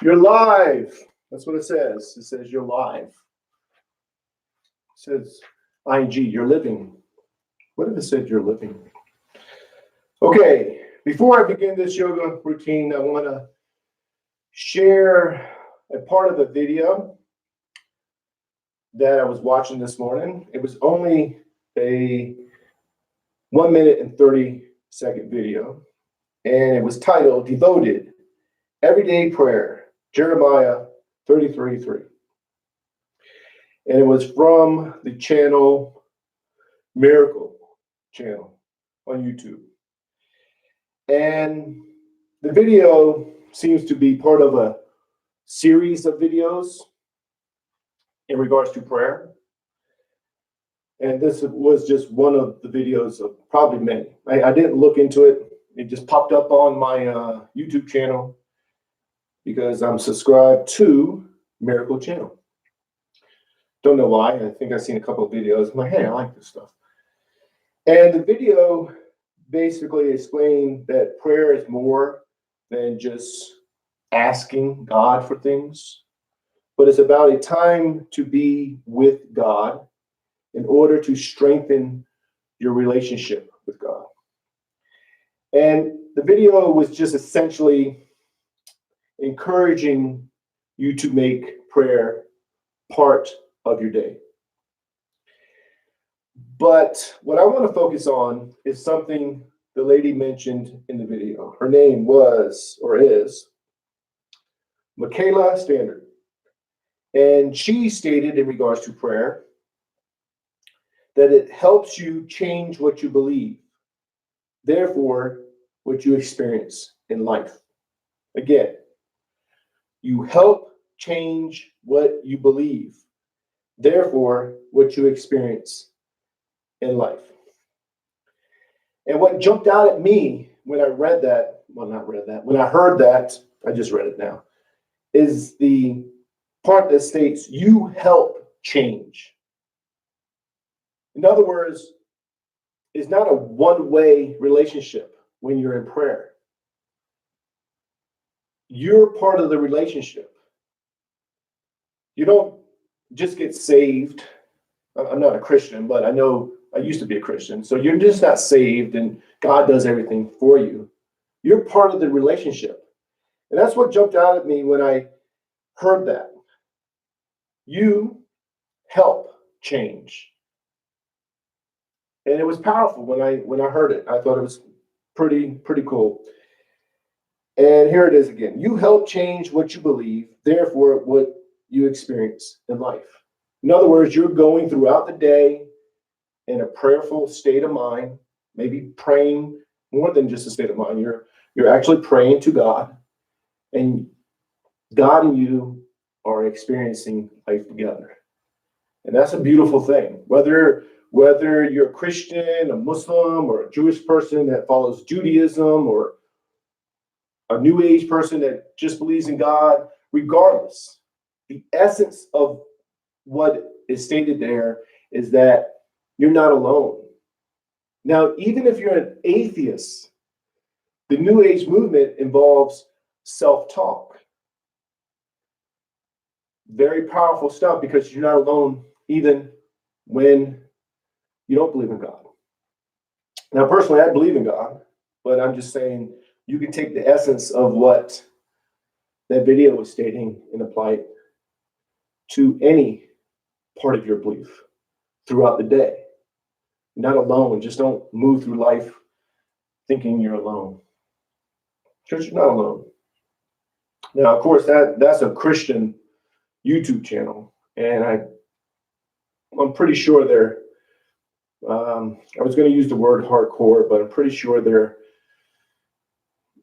You're live. That's what it says. It says you're live. It says ing, you're living. What if it said you're living? Okay, before I begin this yoga routine, I want to share a part of a video that I was watching this morning. It was only a 1 minute and 30-second video, and it was titled Devoted Everyday Prayer, Jeremiah 33:3. And it was from the channel Miracle channel on YouTube. And the video seems to be part of a series of videos in regards to prayer. And this was just one of the videos of probably many. I didn't look into it. It just popped up on my YouTube channel because I'm subscribed to Miracle channel. Don't know why. I think I've seen a couple of videos. I'm like, hey, I like this stuff. And the video basically explained that prayer is more than just asking God for things, but it's about a time to be with God in order to strengthen your relationship with God. And the video was just essentially encouraging you to make prayer part of your day. But what I want to focus on is something the lady mentioned in the video. Her name was, or is, Michaela Standard. And she stated in regards to prayer that it helps you change what you believe, therefore, what you experience in life. Again, you help change what you believe, therefore, what you experience in life. And what jumped out at me when I read that, well, not read that, when I heard that, I just read it now, is the part that states you help change. In other words, it's not a one-way relationship when you're in prayer. You're part of the relationship. You don't just get saved. I'm not a Christian, but I know I used to be a Christian. So you're just not saved and God does everything for you. You're part of the relationship. And that's what jumped out at me when I heard that. You help change. And it was powerful when I heard it. I thought it was pretty cool. And here it is again. You help change what you believe, therefore what you experience in life. In other words, you're going throughout the day in a prayerful state of mind, maybe praying more than just a state of mind. You're actually praying to God, and God and you are experiencing life together. And that's a beautiful thing. Whether you're a Christian, a Muslim, or a Jewish person that follows Judaism, or a New Age person that just believes in God, regardless, the essence of what is stated there is that you're not alone. Now, even if you're an atheist, the New Age movement involves self-talk. Very powerful stuff because you're not alone even when you don't believe in God. Now, personally, I believe in God, but I'm just saying you can take the essence of what that video was stating and apply it to any part of your belief throughout the day. You're not alone. Just don't move through life thinking you're alone. Because you're not alone. Now, of course, that's a Christian YouTube channel, and I'm pretty sure they're, I was going to use the word hardcore, but I'm pretty sure they're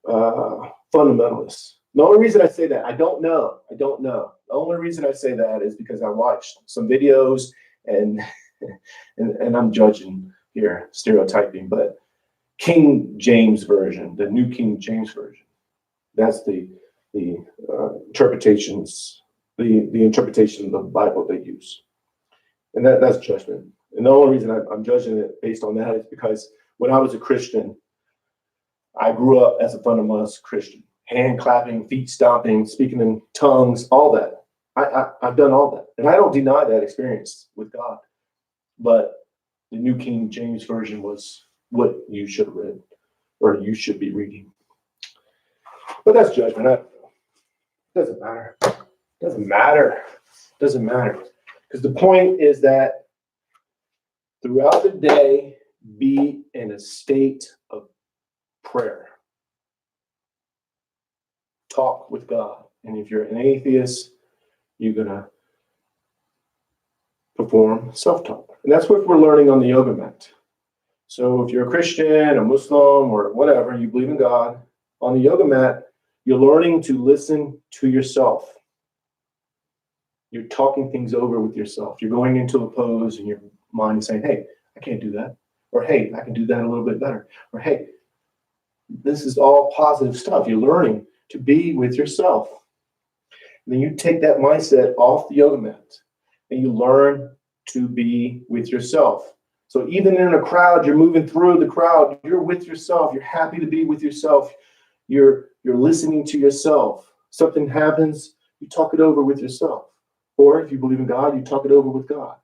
fundamentalists. The only reason I say that, I don't know. The only reason I say that is because I watched some videos and I'm judging here, stereotyping, but King James Version, the New King James Version, that's the interpretations, the interpretation of the Bible they use. And that's judgment. And the only reason I'm judging it based on that is because when I was a Christian, I grew up as a fundamentalist Christian, hand clapping, feet stomping, speaking in tongues, all that. I've done all that. And I don't deny that experience with God. But the New King James Version was what you should have read, or you should be reading. But that's judgment. It doesn't matter. Doesn't matter. Doesn't matter. Because the point is that throughout the day, be in a state of prayer. Talk with God. And if you're an atheist, you're going to perform self-talk. And that's what we're learning on the yoga mat. So if you're a Christian, a Muslim, or whatever, you believe in God, on the yoga mat, you're learning to listen to yourself. You're talking things over with yourself. You're going into a pose and your mind is saying, hey, I can't do that. Or, hey, I can do that a little bit better. Or, hey, this is all positive stuff. You're learning to be with yourself. And then you take that mindset off the yoga mat and you learn to be with yourself. So even in a crowd, you're moving through the crowd, you're with yourself. You're happy to be with yourself. You're listening to yourself. Something happens, you talk it over with yourself. Or if you believe in God, you talk it over with God.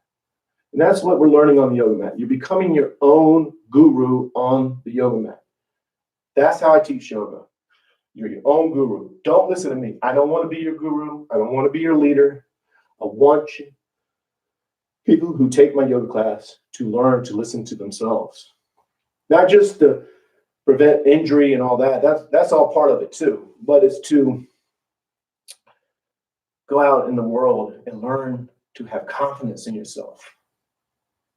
And that's what we're learning on the yoga mat. You're becoming your own guru on the yoga mat. That's how I teach yoga. You're your own guru. Don't listen to me. I don't want to be your guru. I don't want to be your leader. I want you, people who take my yoga class, to learn to listen to themselves. Not just to prevent injury and all that. That's all part of it too. But it's to go out in the world and learn to have confidence in yourself.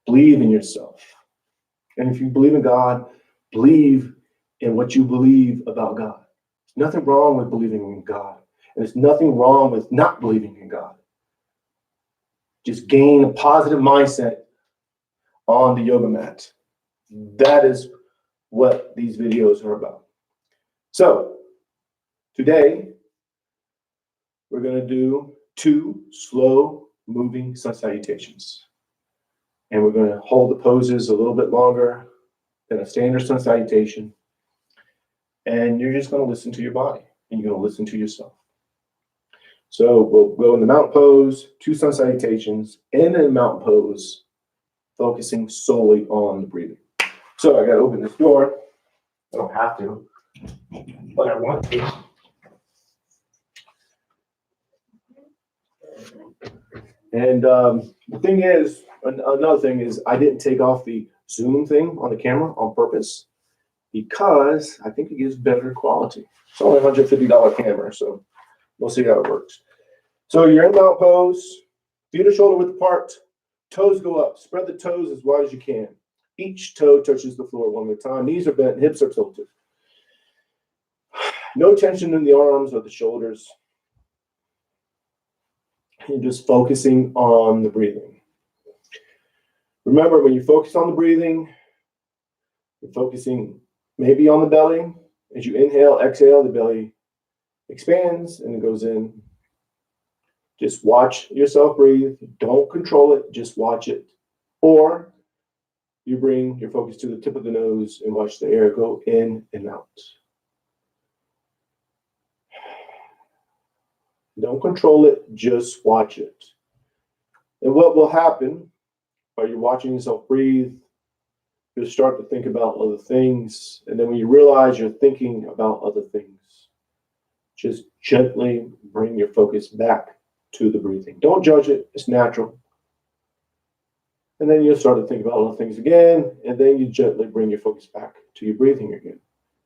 Believe in yourself. And if you believe in God, believe in what you believe about God. There's nothing wrong with believing in God. And there's nothing wrong with not believing in God. Just gain a positive mindset on the yoga mat. That is what these videos are about. So today, we're going to do 2 slow moving sun salutations. And we're going to hold the poses a little bit longer than a standard sun salutation. And you're just going to listen to your body and you're going to listen to yourself. So we'll go in the mountain pose, 2 sun salutations, and then mountain pose, focusing solely on the breathing. So I got to open this door. I don't have to, but I want to. And the thing is, another thing is, I didn't take off the zoom thing on the camera on purpose because I think it gives better quality. It's only a $150 camera, so we'll see how it works. So you're in mountain pose, feet are shoulder width apart, toes go up. Spread the toes as wide as you can. Each toe touches the floor one at a time. Knees are bent, hips are tilted. No tension in the arms or the shoulders. You're just focusing on the breathing. Remember, when you focus on the breathing, you're focusing maybe on the belly. As you inhale, exhale, the belly expands and it goes in. Just watch yourself breathe. Don't control it, just watch it. Or you bring your focus to the tip of the nose and watch the air go in and out. Don't control it, just watch it. And what will happen while you're watching yourself breathe, you'll start to think about other things. And then when you realize you're thinking about other things, just gently bring your focus back to the breathing. Don't judge it, it's natural. And then you'll start to think about other things again, and then you gently bring your focus back to your breathing again.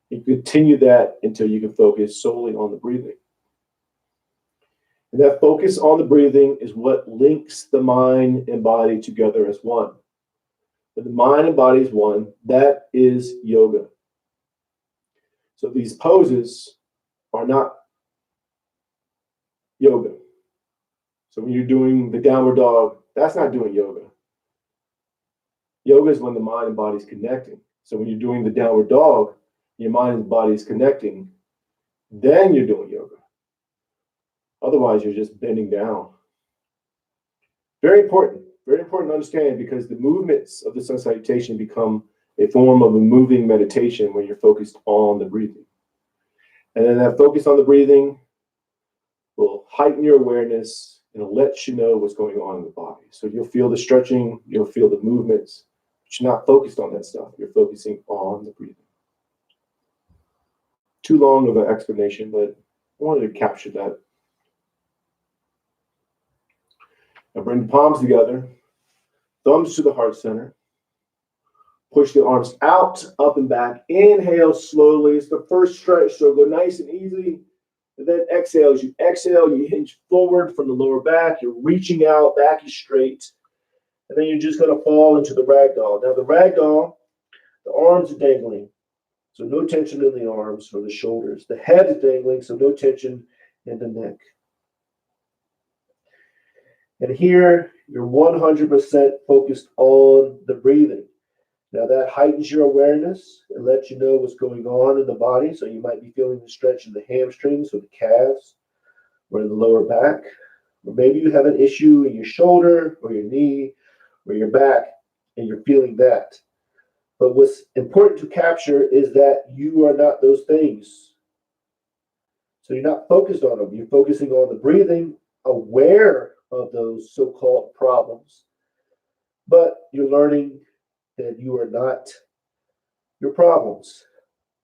You continue that until you can focus solely on the breathing. And that focus on the breathing is what links the mind and body together as one. When the mind and body is one, that is yoga. So these poses are not yoga. So when you're doing the downward dog, that's not doing yoga. Yoga is when the mind and body is connecting. So when you're doing the downward dog, your mind and body is connecting, then you're doing yoga. Otherwise, you're just bending down. Very important to understand, because the movements of the sun salutation become a form of a moving meditation where you're focused on the breathing. And then that focus on the breathing will heighten your awareness and it'll let you know what's going on in the body. So you'll feel the stretching, you'll feel the movements, but you're not focused on that stuff. You're focusing on the breathing. Too long of an explanation, but I wanted to capture that. Now bring the palms together, thumbs to the heart center. Push the arms out, up and back. Inhale slowly. It's the first stretch, so go nice and easy. And then exhale. As you exhale, you hinge forward from the lower back. You're reaching out, back is straight. And then you're just going to fall into the ragdoll. Now, the ragdoll, the arms are dangling, so no tension in the arms or the shoulders. The head is dangling, so no tension in the neck. And here, you're 100% focused on the breathing. Now that heightens your awareness and lets you know what's going on in the body. So you might be feeling the stretch in the hamstrings or the calves or in the lower back. Or maybe you have an issue in your shoulder or your knee or your back and you're feeling that. But what's important to capture is that you are not those things. So you're not focused on them. You're focusing on the breathing, aware of those so-called problems. But you're learning that you are not your problems.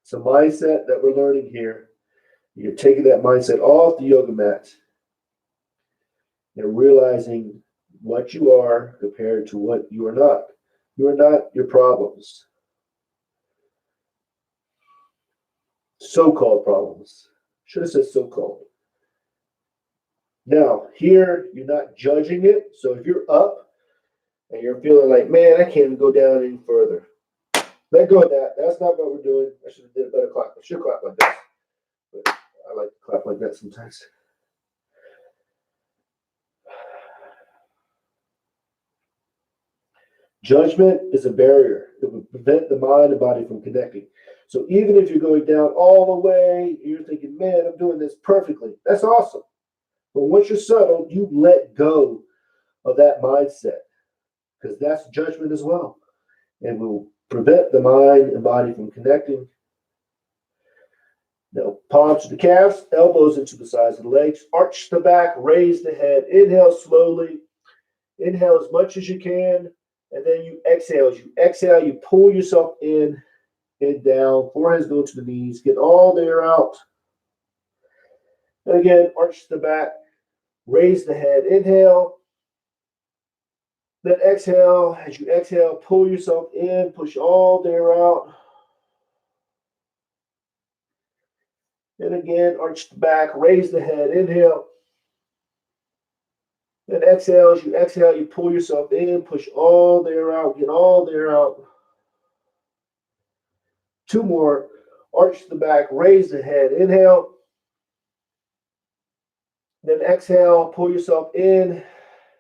It's a mindset that we're learning here. You're taking that mindset off the yoga mat and realizing what you are compared to what you are not. You are not your problems. So-called problems. Should have said so-called. Now, here, you're not judging it. So if you're up, and you're feeling like, man, I can't even go down any further. Let go of that. That's not what we're doing. I should have did a better clap. I should clap like this. But I like to clap like that sometimes. Judgment is a barrier. It will prevent the mind and body from connecting. So even if you're going down all the way, you're thinking, man, I'm doing this perfectly. That's awesome. But once you're settled, you let go of that mindset. Because that's judgment as well. And will prevent the mind and body from connecting. Now, palms to the calves, elbows into the sides of the legs. Arch the back, raise the head. Inhale slowly. Inhale as much as you can. And then you exhale. As you exhale, you pull yourself in and down. Forehead's going to the knees. Get all the air out. And again, arch the back. Raise the head. Inhale. Then exhale. As you exhale, pull yourself in, push all the air out. And again, arch the back, raise the head, inhale. Then exhale. As you exhale, you pull yourself in, push all the air out, get all the air out. Two more. Arch the back, raise the head, inhale. Then exhale, pull yourself in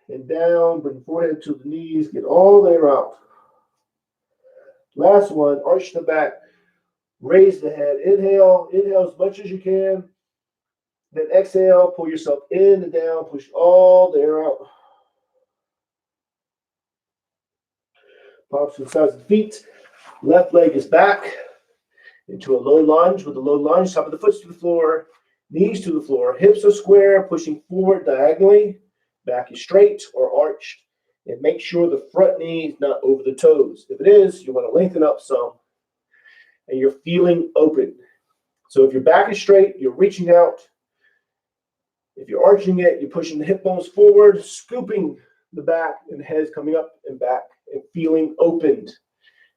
and down, bring the forehead to the knees, get all the air out. Last one, arch the back, raise the head, inhale, inhale as much as you can. Then exhale, pull yourself in and down, push all the air out. Palms to the sides of the feet, left leg is back into a low lunge. With a low lunge, top of the foot to the floor, knees to the floor, hips are square, pushing forward diagonally. Back is straight or arched. And make sure the front knee is not over the toes. If it is, you want to lengthen up some. And you're feeling open. So if your back is straight, you're reaching out. If you're arching it, you're pushing the hip bones forward, scooping the back, and the head's coming up and back and feeling opened.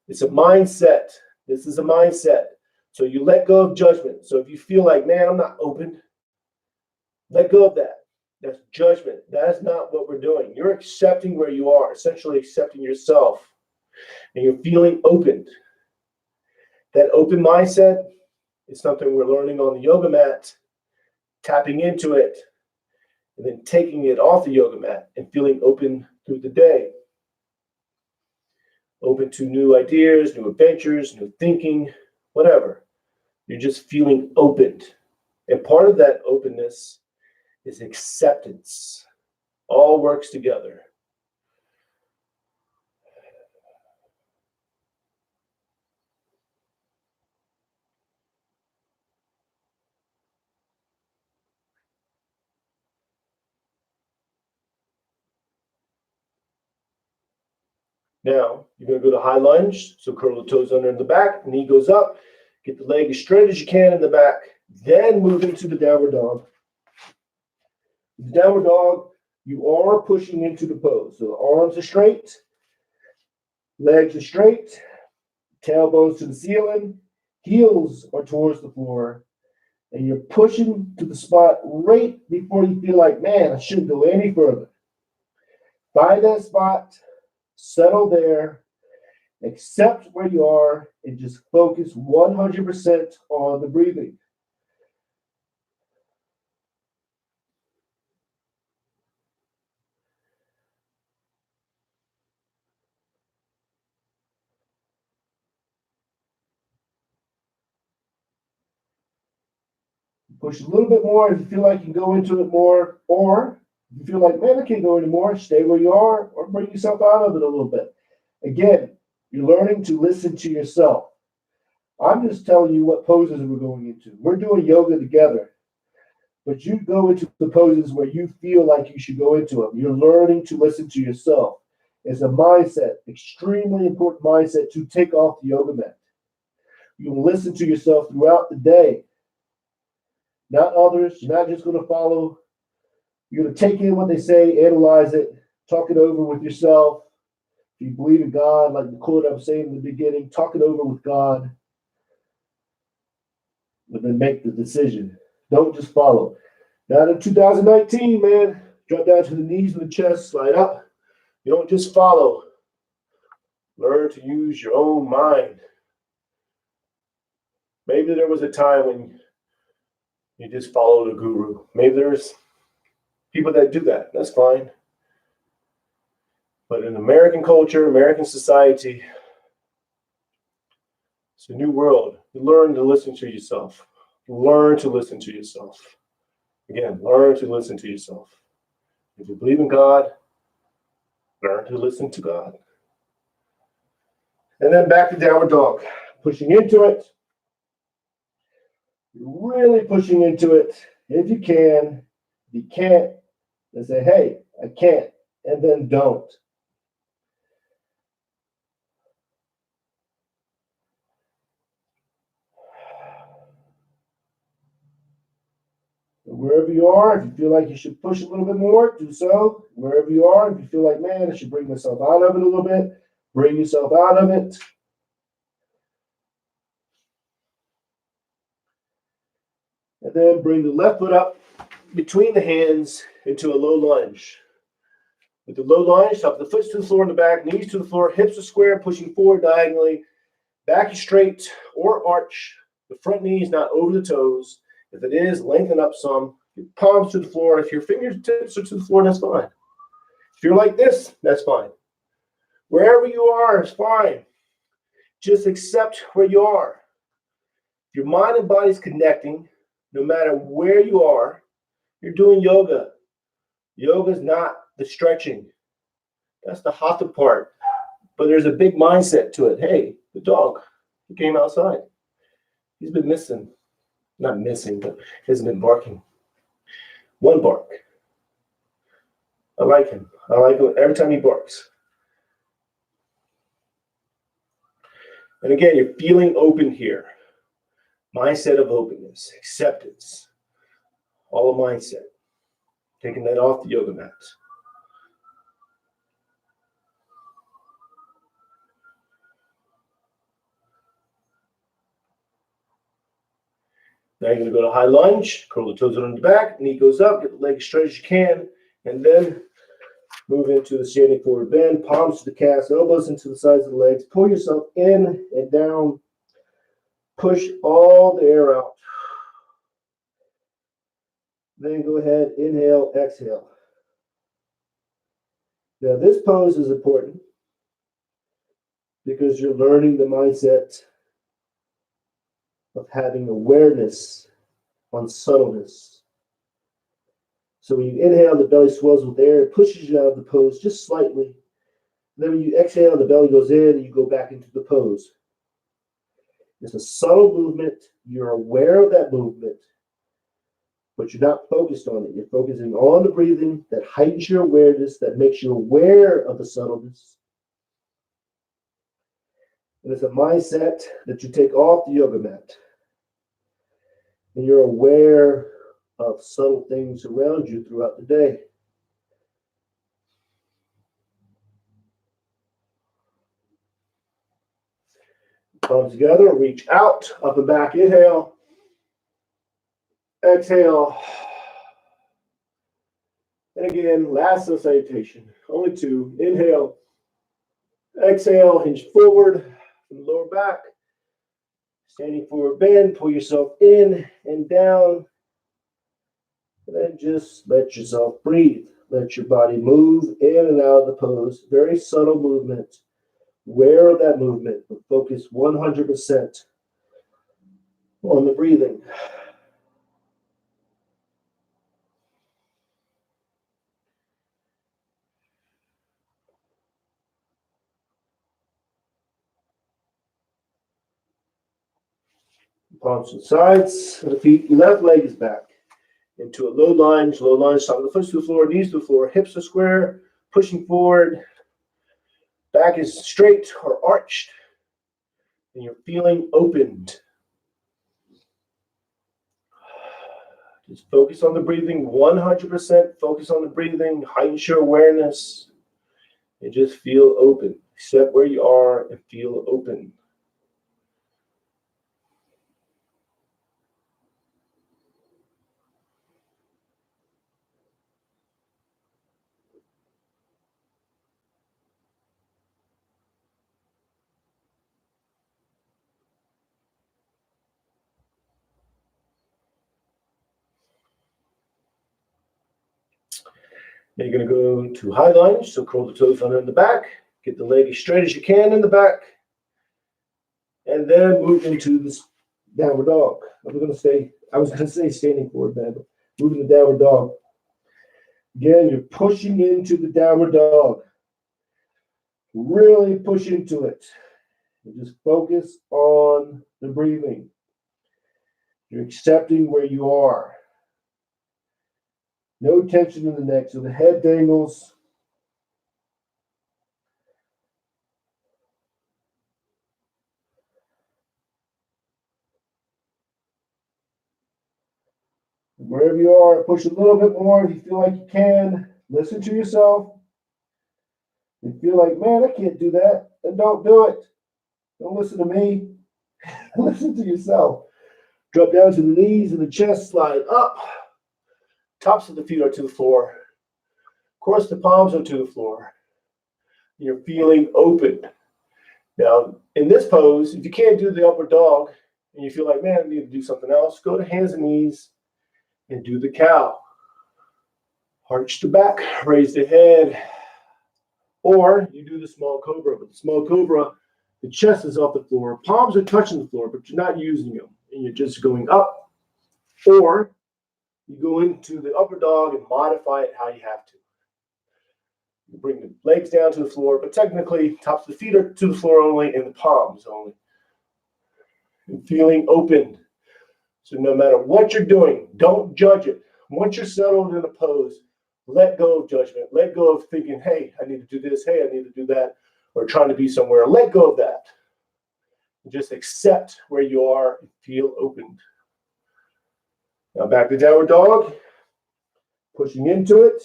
It's a mindset. This is a mindset. So you let go of judgment. So if you feel like, man, I'm not open, let go of that. That's judgment. That is not what we're doing. You're accepting where you are, essentially accepting yourself, and you're feeling opened. That open mindset is something we're learning on the yoga mat, tapping into it, and then taking it off the yoga mat and feeling open through the day. Open to new ideas, new adventures, new thinking, whatever. You're just feeling opened. And part of that openness is acceptance. All works together. Now, you're going to go to high lunge. So curl the toes under in the back, knee goes up, get the leg as straight as you can in the back, then move into the downward dog. The downward dog, you are pushing into the pose. So the arms are straight, legs are straight, tailbones to the ceiling, heels are towards the floor, and you're pushing to the spot right before you feel like, man, I shouldn't go any further. Find that spot, settle there, accept where you are, and just focus 100% on the breathing. Push a little bit more if you feel like you can go into it more, or if you feel like, man, I can't go anymore, stay where you are, or bring yourself out of it a little bit. Again, you're learning to listen to yourself. I'm just telling you what poses we're going into. We're doing yoga together, but you go into the poses where you feel like you should go into them. You're learning to listen to yourself. It's a mindset, extremely important mindset to take off the yoga mat. You listen to yourself throughout the day. Not others. You're not just going to follow. You're going to take in what they say, analyze it, talk it over with yourself. If you believe in God, like the quote I was saying in the beginning, talk it over with God, but then make the decision. Don't just follow. Not in 2019, man. Drop down to the knees and the chest, slide up. You don't just follow. Learn to use your own mind. Maybe there was a time when you just followed a guru. Maybe there's people that do that. That's fine. But in American culture, American society, it's a new world. You learn to listen to yourself. Learn to listen to yourself. Again, learn to listen to yourself. If you believe in God, learn to listen to God. And then back to downward dog. Pushing into it. Really pushing into it. If you can. If you can't, then say, hey, I can't. And then don't. Wherever you are, if you feel like you should push a little bit more, do so. Wherever you are, if you feel like, man, I should bring myself out of it a little bit, bring yourself out of it. And then bring the left foot up between the hands into a low lunge. With the low lunge, top of the foot to the floor in the back, knees to the floor, hips are square, pushing forward diagonally. Back is straight or arch. The front knee is not over the toes. If it is, lengthen up some. Your palms to the floor. If your fingertips are to the floor, that's fine. If you're like this, that's fine. Wherever you are is fine. Just accept where you are. If your mind and body is connecting, no matter where you are, you're doing yoga. Yoga is not the stretching. That's the hatha part. But there's a big mindset to it. Hey, the dog, he came outside. He's been missing. Not missing, but he hasn't been barking. One bark. I like him. I like him every time he barks. And again, you're feeling open here. Mindset of openness, acceptance, all a mindset. Taking that off the yoga mat. Now you're going to go to high lunge, curl the toes under the back, knee goes up, get the leg as straight as you can, and then move into the standing forward bend, palms to the calves, elbows into the sides of the legs. Pull yourself in and down. Push all the air out. Then go ahead, inhale, exhale. Now this pose is important because you're learning the mindset of having awareness on subtleness. So when you inhale, the belly swells with air, it pushes you out of the pose just slightly. Then when you exhale, the belly goes in and you go back into the pose. It's a subtle movement. You're aware of that movement, but you're not focused on it. You're focusing on the breathing that heightens your awareness, that makes you aware of the subtleness. And it's a mindset that you take off the yoga mat. And you're aware of subtle things around you throughout the day. Palms together, reach out, up and back, inhale. Exhale. And again, last salutation. Only two. Inhale. Exhale, hinge forward from the lower back. Standing forward bend, pull yourself in and down. And then just let yourself breathe. Let your body move in and out of the pose. Very subtle movement. Aware of that movement, but focus 100% on the breathing. Palms to the sides of the feet. Left leg is back into a low lunge. Low lunge, top of the foot to the floor, knees to the floor, hips are square, pushing forward. Back is straight or arched. And you're feeling opened. Just focus on the breathing, 100% focus on the breathing, heighten your awareness, and just feel open. Accept where you are and feel open. Then you're going to go to high lunge, so curl the toes under in the back, get the leg as straight as you can in the back, and then move into this downward dog. I was going to say standing forward, man, but moving the downward dog. Again, you're pushing into the downward dog. Really push into it. And just focus on the breathing. You're accepting where you are. No tension in the neck, so the head dangles. Wherever you are, push a little bit more if you feel like you can. Listen to yourself. If you feel like, man, I can't do that, then don't do it. Don't listen to me. Listen to yourself. Drop down to the knees and the chest, slide up. Tops of the feet are to the floor. Of course, the palms are to the floor. You're feeling open. Now, in this pose, if you can't do the upward dog and you feel like, man, I need to do something else, go to hands and knees and do the cow. Arch the back, raise the head. Or you do the small cobra. But the small cobra, the chest is off the floor. Palms are touching the floor, but you're not using them. And you're just going up. Or you go into the upper dog and modify it how you have to. You bring the legs down to the floor, but technically, tops of the feet are to the floor only and the palms only. And feeling open. So no matter what you're doing, don't judge it. Once you're settled in a pose, let go of judgment. Let go of thinking, hey, I need to do this. Hey, I need to do that. Or trying to be somewhere. Let go of that. And just accept where you are and feel opened. Now back to downward dog. Pushing into it.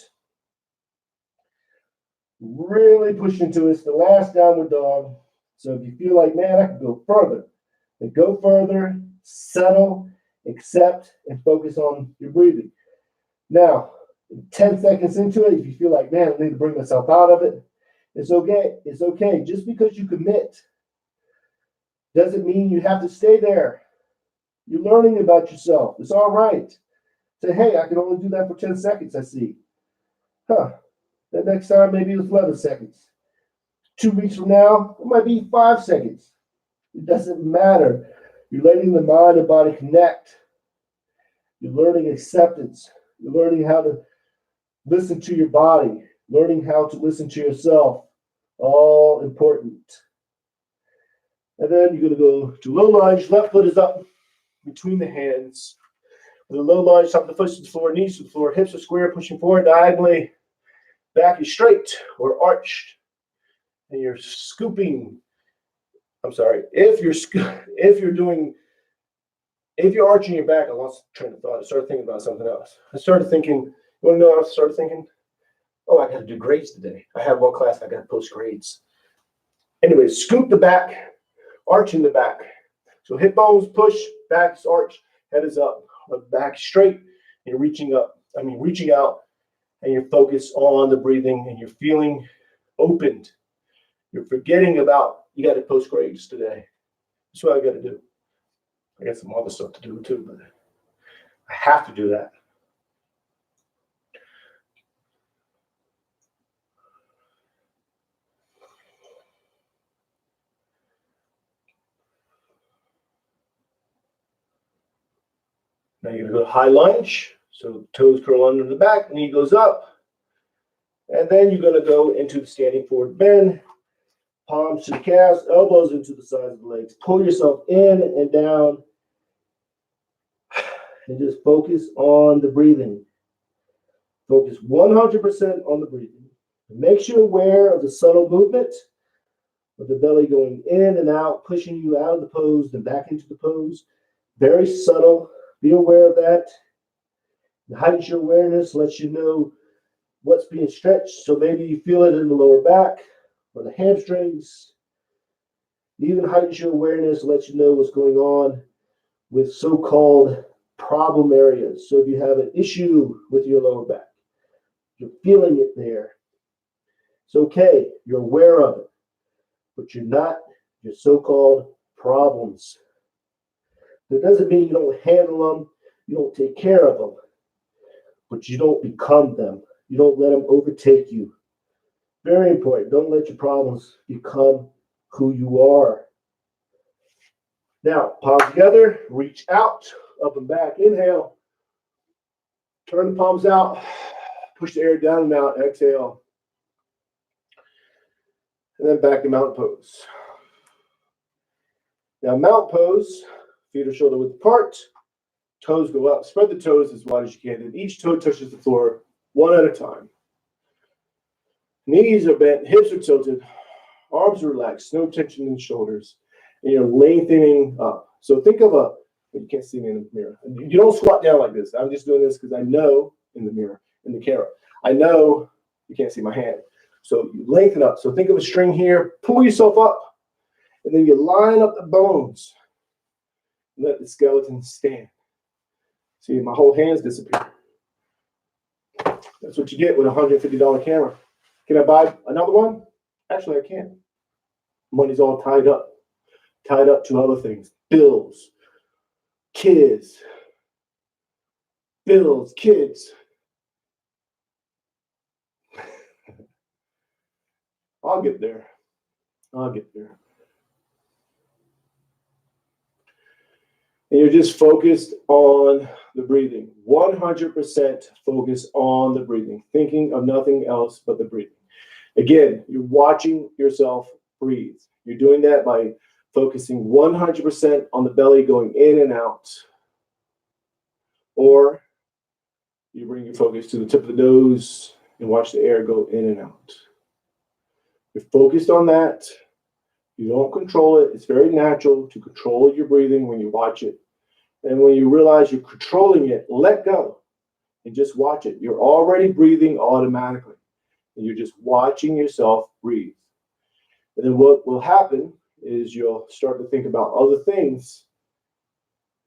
Really push into it. It's the last downward dog. So if you feel like, man, I can go further, then go further, settle, accept, and focus on your breathing. Now, 10 seconds into it, if you feel like, man, I need to bring myself out of it, it's okay. It's okay. Just because you commit doesn't mean you have to stay there. You're learning about yourself. It's all right. Say, hey, I can only do that for 10 seconds, I see. That next time, maybe it was 11 seconds. 2 weeks from now, it might be 5 seconds. It doesn't matter. You're letting the mind and body connect. You're learning acceptance. You're learning how to listen to your body, learning how to listen to yourself. All important. And then you're going to go to low lunge. Left foot is up between the hands. With a low lunge, top of the foot to the floor, knees to the floor, hips are square, pushing forward diagonally. Back is straight or arched. And you're scooping I'm sorry, if you're arching your back, I lost train of thought. I started thinking about something else. I started thinking, you want to know what I started thinking? Oh, I got to do grades today. I have one class, I got to post grades. Anyway, scoop the back, arching the back. So hip bones push, back is arch, head is up, back straight, and you're reaching out, and you're focused on the breathing, and you're feeling opened. You're forgetting about, you got to post grades today. That's what I got to do. I got some other stuff to do too, but I have to do that. Now you're going to go high lunge. So toes curl under the back, knee goes up. And then you're going to go into the standing forward bend. Palms to the calves, elbows into the sides of the legs. Pull yourself in and down. And just focus on the breathing. Focus 100% on the breathing. Make sure you're aware of the subtle movement of the belly going in and out, pushing you out of the pose and back into the pose. Very subtle. Be aware of that. It heightens your awareness, lets you know what's being stretched. So maybe you feel it in the lower back or the hamstrings. It even heightens your awareness, lets you know what's going on with so-called problem areas. So if you have an issue with your lower back, you're feeling it there. It's okay. You're aware of it, but you're not your so-called problems. That doesn't mean you don't handle them, you don't take care of them, but you don't become them. You don't let them overtake you. Very important. Don't let your problems become who you are. Now, palms together, reach out, up and back. Inhale. Turn the palms out. Push the air down and out. Exhale. And then back to mountain pose. Now, mountain pose, feet are shoulder width apart. Toes go up. Spread the toes as wide as you can. And each toe touches the floor one at a time. Knees are bent, hips are tilted, arms are relaxed, no tension in the shoulders, and you're lengthening up. So think of you can't see me in the mirror. You don't squat down like this. I'm just doing this because I know in the mirror, in the camera, I know you can't see my hand. So you lengthen up. So think of a string here, pull yourself up, and then you line up the bones. Let the skeleton stand. See, my whole hands disappear. That's what you get with a $150 camera. Can I buy another one? Actually, I can't. Money's all tied up to other things. Bills, kids. I'll get there. And you're just focused on the breathing. 100% focus on the breathing. Thinking of nothing else but the breathing. Again, you're watching yourself breathe. You're doing that by focusing 100% on the belly going in and out. Or you bring your focus to the tip of the nose and watch the air go in and out. You're focused on that. You don't control it. It's very natural to control your breathing when you watch it. And when you realize you're controlling it, let go and just watch it. You're already breathing automatically. And you're just watching yourself breathe. And then what will happen is you'll start to think about other things.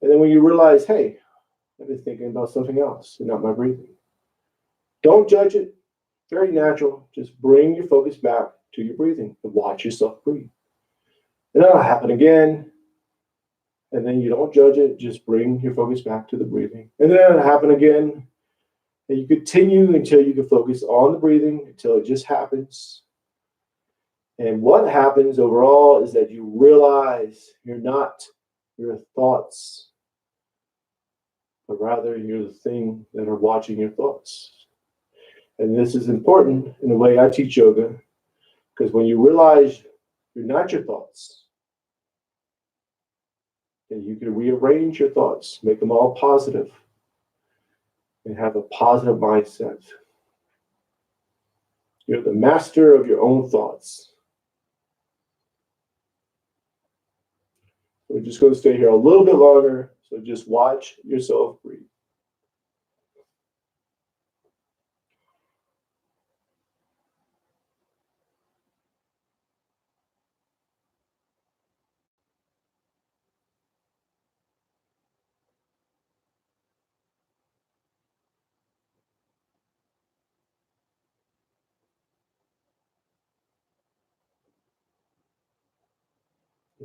And then when you realize, hey, I've been thinking about something else and not my breathing. Don't judge it. Very natural. Just bring your focus back to your breathing and watch yourself breathe. And that'll happen again. And then you don't judge it. Just bring your focus back to the breathing. And then it'll happen again. And you continue until you can focus on the breathing, until it just happens. And what happens overall is that you realize you're not your thoughts, but rather you're the thing that are watching your thoughts. And this is important in the way I teach yoga, because when you realize you're not your thoughts, then you can rearrange your thoughts, make them all positive, and have a positive mindset. You're the master of your own thoughts. We're just going to stay here a little bit longer. So just watch yourself breathe.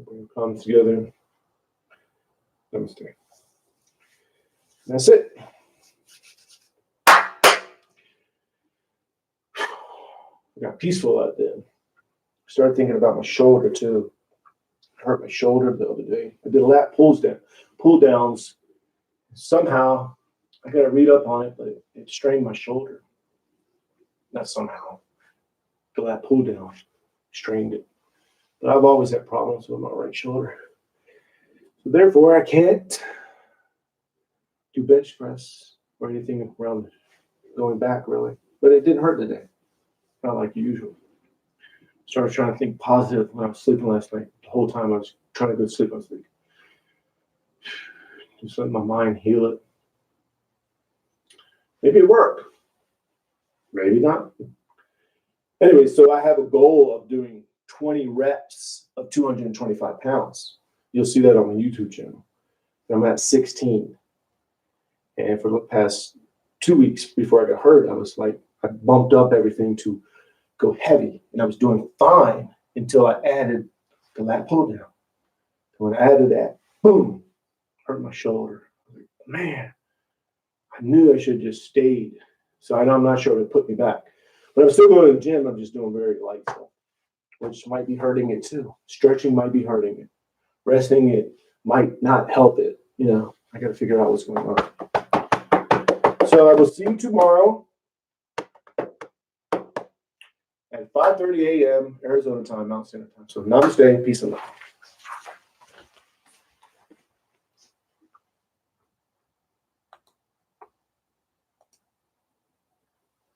Bring your palms together. Namaste. That's it. I got peaceful out there. Started thinking about my shoulder too. I hurt my shoulder the other day. I did lat pull downs. Somehow, I got to read up on it, but it strained my shoulder. Not somehow. The lat pull down strained it. But I've always had problems with my right shoulder. So therefore, I can't do bench press or anything around going back really. But it didn't hurt today. Not like usual. Started trying to think positive when I was sleeping last night. The whole time I was trying to go to sleep, I was thinking, just let my mind heal it. Maybe it worked. Maybe not. Anyway, so I have a goal of doing 20 reps of 225 pounds. You'll see that on my YouTube channel. I'm at 16. And for the past 2 weeks before I got hurt, I bumped up everything to go heavy. And I was doing fine until I added the lat pull down. When I added that, boom, hurt my shoulder. I was like, man, I knew I should have just stayed. So I'm not sure it put me back. But I'm still going to the gym. I'm just doing very light stuff, which might be hurting it too. Stretching might be hurting it. Resting it might not help it. I got to figure out what's going on. So I will see you tomorrow at 5:30 a.m. Arizona time, Mountain Standard Time. So namaste, peace and love.